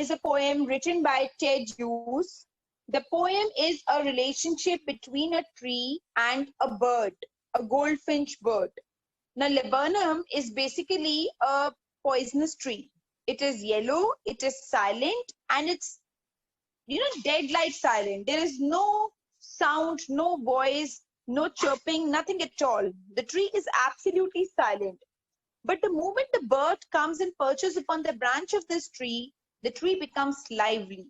is a poem written by Ted Hughes. The poem is a relationship between a tree and a bird, a goldfinch bird. Now, laburnum is basically a poisonous tree. It is yellow, it is silent, and it's, dead like silent. There is no sound, no voice, no chirping, nothing at all. The tree is absolutely silent. But the moment the bird comes and perches upon the branch of this tree, the tree becomes lively.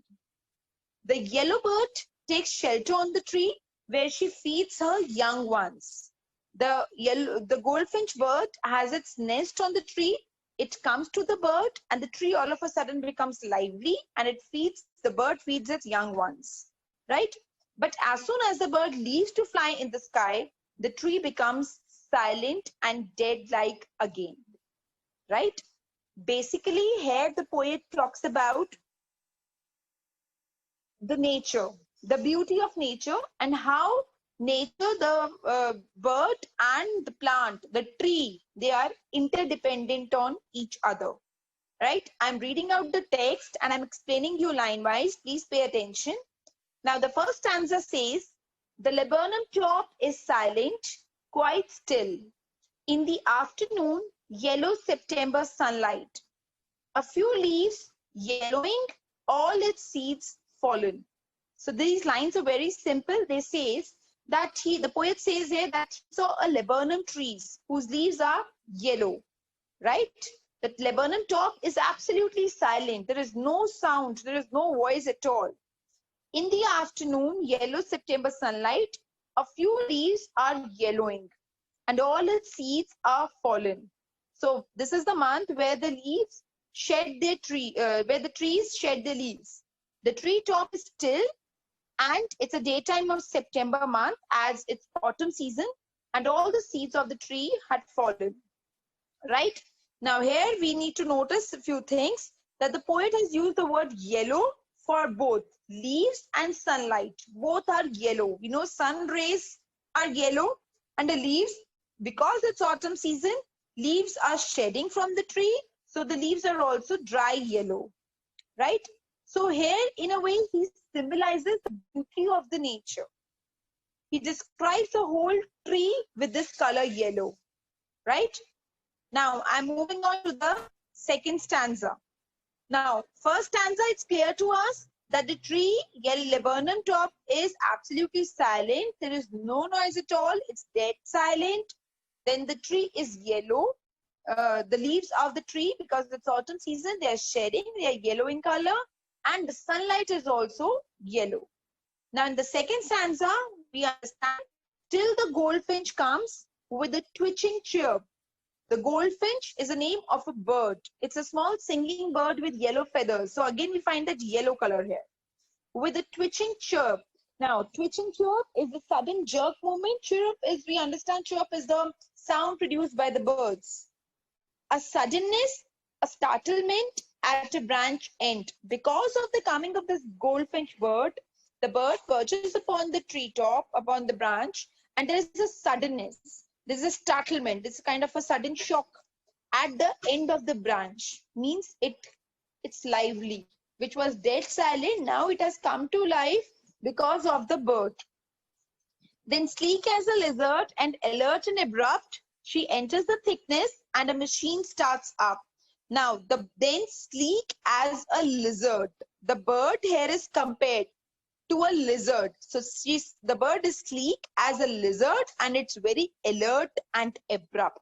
The yellow bird takes shelter on the tree where she feeds her young ones. The goldfinch bird has its nest on the tree. It comes to the bird and the tree all of a sudden becomes lively and the bird feeds its young ones, right? But as soon as the bird leaves to fly in the sky, the tree becomes silent and dead-like again, right? Basically, here the poet talks about the nature, the beauty of nature, and how nature, the bird and the plant, the tree, they are interdependent on each other, right? I'm reading out the text and I'm explaining you line-wise. Please pay attention. Now, the first stanza says, the laburnum top is silent, quite still. In the afternoon, yellow September sunlight. A few leaves yellowing, all its seeds fallen. So these lines are very simple. They says that the poet says here that he saw a laburnum trees whose leaves are yellow, right? That laburnum top is absolutely silent. There is no sound. There is no voice at all. In the afternoon, yellow September sunlight, a few leaves are yellowing and all its seeds are fallen. So this is the month where the leaves shed their where the trees shed their leaves. The tree top is still and it's a daytime of September month as it's autumn season and all the seeds of the tree had fallen, right? Now here we need to notice a few things, that the poet has used the word yellow for both leaves and sunlight. Both are yellow. Sun rays are yellow and the leaves, because it's autumn season, leaves are shedding from the tree. So the leaves are also dry yellow, right? So here, in a way, he symbolizes the beauty of the nature. He describes the whole tree with this color yellow, right? Now, I'm moving on to the second stanza. Now, first stanza, it's clear to us that the tree, yellow laburnum top, is absolutely silent. There is no noise at all. It's dead silent. Then the tree is yellow. The leaves of the tree, because it's autumn season, they are shedding. They are yellow in color. And the sunlight is also yellow. Now, in the second stanza, we understand, till the goldfinch comes with a twitching chirp. The goldfinch is the name of a bird. It's a small singing bird with yellow feathers. So again, we find that yellow color here. With a twitching chirp. Now, twitching chirp is the sudden jerk movement. Chirp is, we understand, chirp is the sound produced by the birds. A suddenness, a startlement at a branch end. Because of the coming of this goldfinch bird, the bird perches upon the treetop, upon the branch, and there is a suddenness. There is a startlement. It's a kind of a sudden shock at the end of the branch. Means it's lively, which was dead silent. Now it has come to life because of the bird. Then sleek as a lizard and alert and abrupt, she enters the thickness and a machine starts up. Now, then sleek as a lizard. The bird here is compared to a lizard. So the bird is sleek as a lizard and it's very alert and abrupt.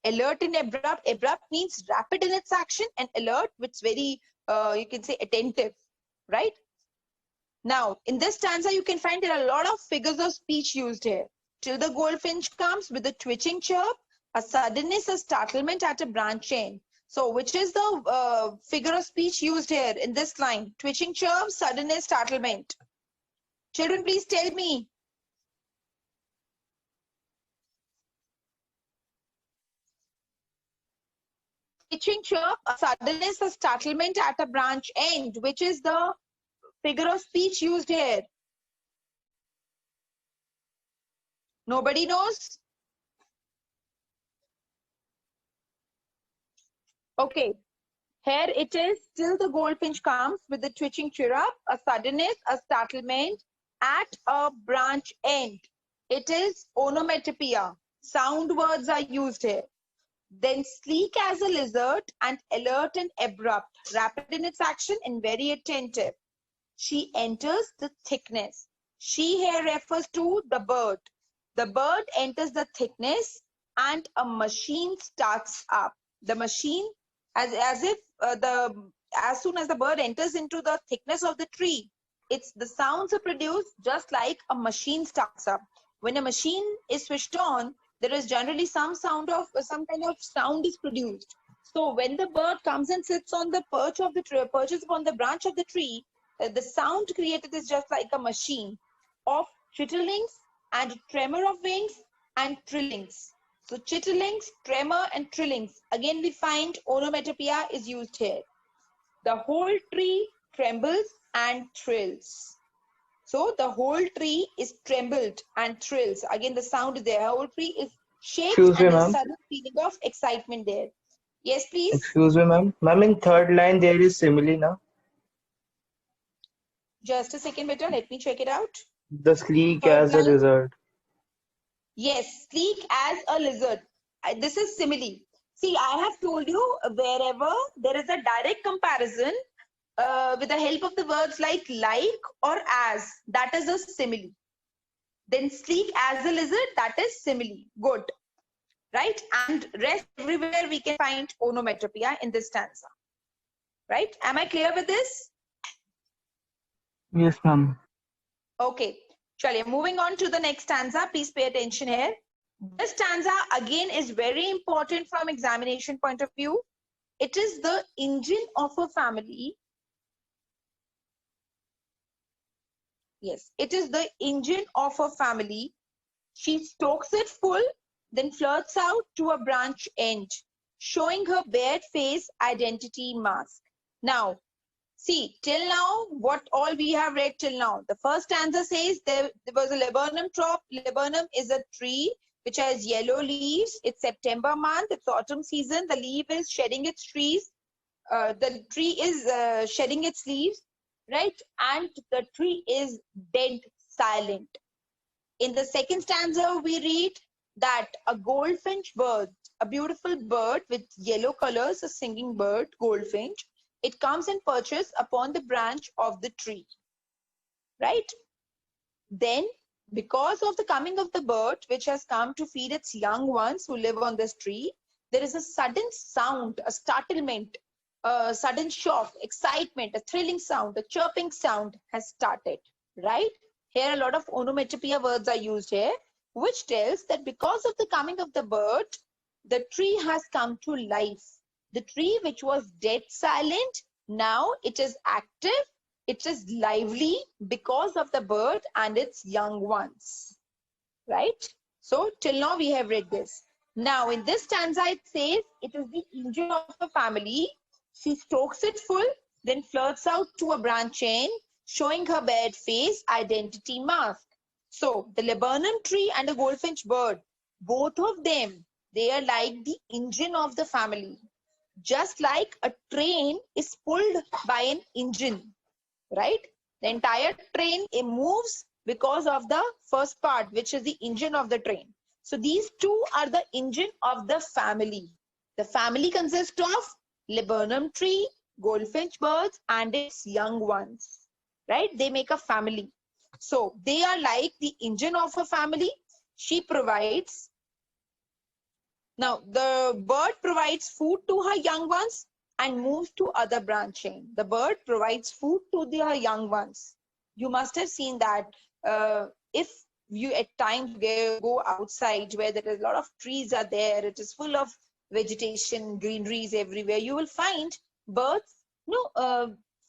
Alert and abrupt. Abrupt means rapid in its action, and alert, which is very, you can say, attentive, right? Now, in this stanza, you can find there are a lot of figures of speech used here. Till the goldfinch comes with a twitching chirp, a suddenness, a startlement at a branch end. So, which is the figure of speech used here in this line? Twitching chirp, suddenness, startlement. Children, please tell me. Twitching chirp, a suddenness, a startlement at a branch end. Which is the figure of speech used here? Nobody knows? Okay. Here it is, till the goldfinch comes with the twitching chirrup, a suddenness, a startlement at a branch end. It is onomatopoeia. Sound words are used here. Then sleek as a lizard and alert and abrupt, rapid in its action and very attentive. She enters the thickness. She here refers to the bird. The bird enters the thickness and a machine starts up. The machine, as if as soon as the bird enters into the thickness of the tree, the sounds are produced just like a machine starts up. When a machine is switched on, there is generally some kind of sound is produced. So when the bird comes and sits on the perches upon the branch of the tree, the sound created is just like a machine of chitterlings and tremor of wings and trillings. So chitterlings, tremor and trillings. Again, we find onomatopoeia is used here. The whole tree trembles and thrills. So the whole tree is trembled and thrills. Again, the sound is there. The whole tree is shakes Excuse me, and there's a ma'am. sudden feeling of excitement there. Yes, please. Excuse me, ma'am. Ma'am, in third line there is simile now. Just a second, beta. Let me check it out. The sleek Third as a line. lizard. Yes, sleek as a lizard. This is simile. See, I have told you wherever there is a direct comparison with the help of the words like or as, that is a simile. Then sleek as a lizard, that is simile. Good. Right? And rest everywhere we can find onomatopoeia in this stanza. Right? Am I clear with this? Yes, ma'am. Okay. Chaliye, moving on to the next stanza. Please pay attention here. This stanza again is very important from examination point of view. It is the engine of a family. Yes, it is the engine of a family. She stokes it full, then flirts out to a branch end, showing her bared face, identity, mask. Now, see, till now, what all we have read till now. The first stanza says there was a laburnum crop. Laburnum is a tree which has yellow leaves. It's September month. It's autumn season. The leaf is shedding its trees. The tree is shedding its leaves, right? And the tree is dead silent. In the second stanza, we read that a goldfinch bird, a beautiful bird with yellow colors, a singing bird, goldfinch, it comes and perches upon the branch of the tree, right? Then, because of the coming of the bird, which has come to feed its young ones who live on this tree, there is a sudden sound, a startlement, a sudden shock, excitement, a thrilling sound, a chirping sound has started, right? Here, a lot of onomatopoeia words are used here, which tells that because of the coming of the bird, the tree has come to life. The tree which was dead silent, now it is active, it is lively because of the bird and its young ones, right? So till now we have read this. Now in this stanza it says it is the engine of the family. She stokes it full, then flirts out to a branch end, showing her bared face, identity, mask. So the laburnum tree and a goldfinch bird, both of them, they are like the engine of the family. Just like a train is pulled by an engine, right? The entire train, it moves because of the first part, which is the engine of the train. So these two are the engine of the family. The family consists of laburnum tree, goldfinch birds, and its young ones, right? They make a family. So they are like the engine of a family. She provides. Now, the bird provides food to her young ones and moves to other branching. The bird provides food to her young ones. You must have seen that if you at times go outside where there is a lot of trees are there, it is full of vegetation, greeneries everywhere, you will find birds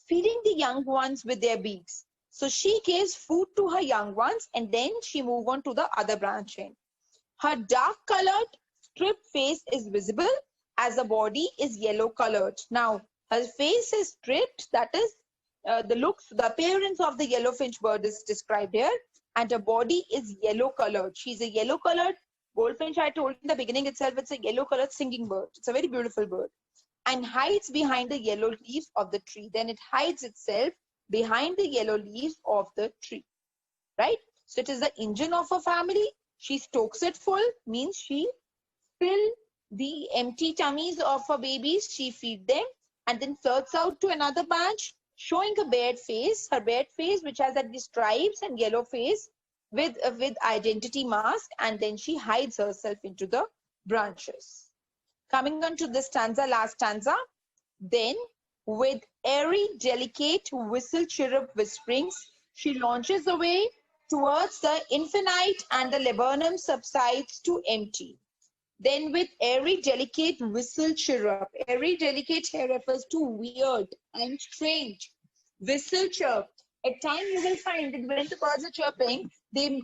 feeding the young ones with their beaks. So she gives food to her young ones and then she moves on to the other branching. Her dark colored stripped face is visible as the body is yellow colored. Now, her face is stripped, that is the appearance of the yellowfinch bird is described here, and her body is yellow colored. She's a yellow colored goldfinch. I told in the beginning itself, it's a yellow colored singing bird. It's a very beautiful bird. and hides behind the yellow leaves of the tree. Then it hides itself behind the yellow leaves of the tree, right? So it is the engine of a family. She stokes it full, means she fill the empty tummies of her babies, she feed them, and then flirts out to another branch, showing a bared face, her bared face, which has the stripes and yellow face with identity mask, and then she hides herself into the branches. Coming on to this stanza, last stanza. Then, with airy, delicate whistle chirrup whisperings, she launches away towards the infinite, and the laburnum subsides to empty. Then, with airy, delicate whistle chirrup, airy, delicate here refers to weird and strange. Whistle chirp. At times, you will find that when the birds are chirping, they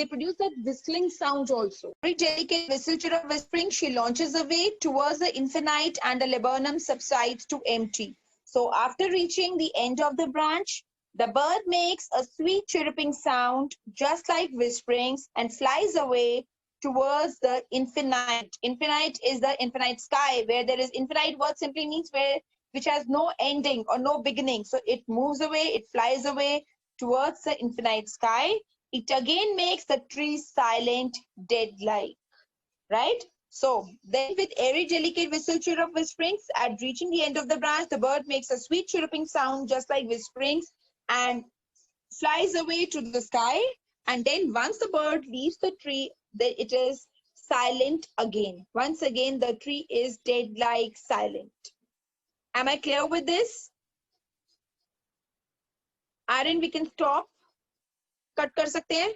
produce that whistling sound also. Very delicate whistle chirrup whispering, she launches away towards the infinite, and the laburnum subsides to empty. So after reaching the end of the branch, the bird makes a sweet chirruping sound, just like whisperings, and flies away towards the infinite. Infinite is the infinite sky, where there is infinite word simply means which has no ending or no beginning. So it moves away, it flies away towards the infinite sky. It again makes the tree silent, dead-like, right? So then with airy, delicate whistle chirrup whisperings, at reaching the end of the branch, the bird makes a sweet chirruping sound, just like whisperings, and flies away to the sky. And then once the bird leaves the tree, then it is silent again. Once again, the tree is dead-like silent. Am I clear with this? Aaron, we can stop. Cut kar sakte hain?